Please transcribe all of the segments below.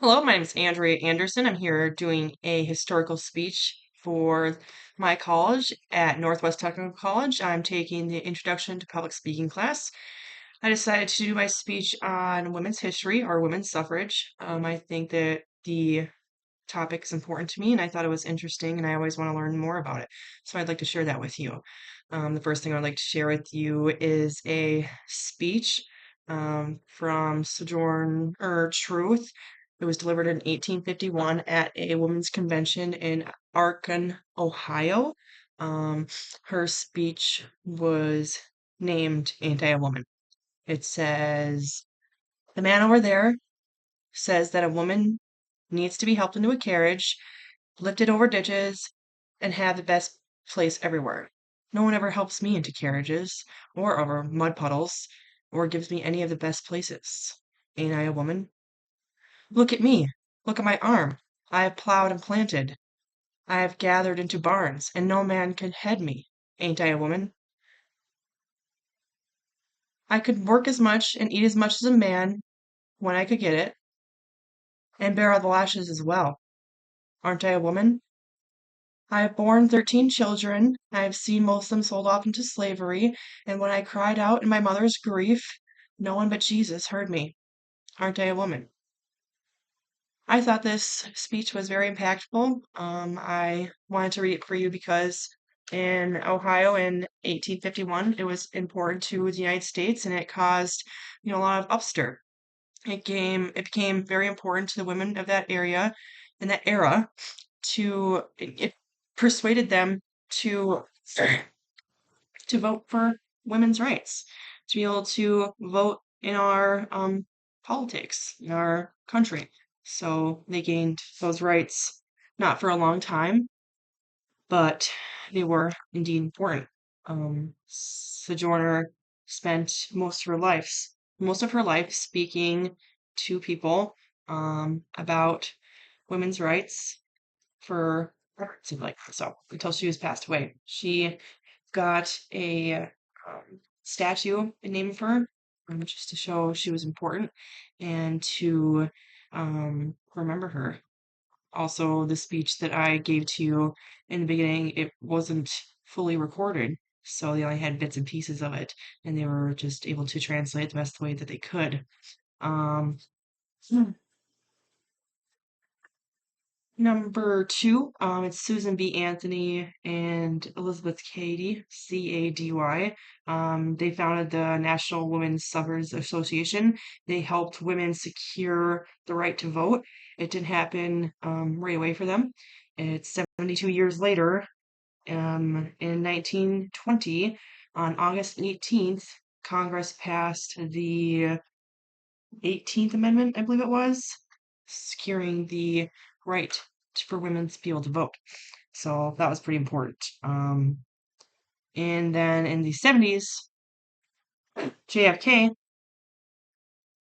Hello, my name is Andrea Anderson. I'm here doing a historical speech for my college at Northwest Technical College. I'm taking the Introduction to Public Speaking class. I decided to do my speech on women's history or women's suffrage. I think that the topic is important to me and I thought it was interesting and I always want to learn more about it. So I'd like to share that with you. The first thing I'd like to share with you is a speech from Sojourner Truth. It was delivered in 1851 at a women's convention in Akron, Ohio. Um, Her speech was named Ain't I a Woman? It says, the man over there says that a woman needs to be helped into a carriage, lifted over ditches, and have the best place everywhere. No one ever helps me into carriages, or over mud puddles, or gives me any of the best places. Ain't I a woman? Look at me. Look at my arm. I have plowed and planted. I have gathered into barns, and no man can head me. Ain't I a woman? I could work as much and eat as much as a man when I could get it, and bear all the lashes as well. Aren't I a woman? I have borne 13 children. I have seen most of them sold off into slavery, and when I cried out in my mother's grief, no one but Jesus heard me. Aren't I a woman? I thought this speech was very impactful. I wanted to read it for you because in Ohio in 1851, it was important to the United States and it caused, a lot of upstir. It became very important to the women of that area in that era it persuaded them to to vote for women's rights, to be able to vote in our politics in our country. So they gained those rights not for a long time, but they were indeed important. Sojourner spent most of her life speaking to people about women's rights for it seemed like so until she was passed away. She got a statue named for her just to show she was important and to remember her. Also, the speech that I gave to you in the beginning, it wasn't fully recorded, so they only had bits and pieces of it, and they were just able to translate the best way that they could. Um, Number two, it's Susan B. Anthony and Elizabeth Cady, Cady. They founded the National Women's Suffrage Association. They helped women secure the right to vote. It didn't happen right away for them. It's 72 years later, in 1920, on August 18th, Congress passed the 18th Amendment, I believe it was, securing the right for women to be able to vote. So that was pretty important. And then in the 70s, JFK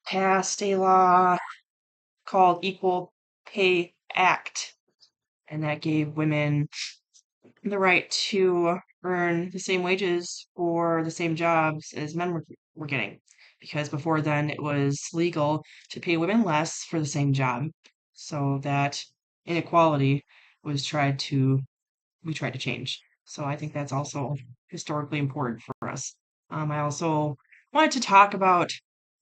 passed a law called Equal Pay Act, and that gave women the right to earn the same wages for the same jobs as men were getting. Because before then, it was legal to pay women less for the same job. So that inequality was we tried to change. So I think that's also historically important for us. I also wanted to talk about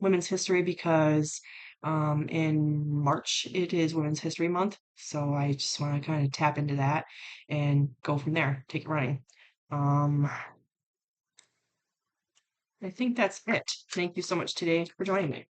women's history because in March it is Women's History Month. So I just want to kind of tap into that and go from there, take it running. Um, I think that's it. Thank you so much today for joining me.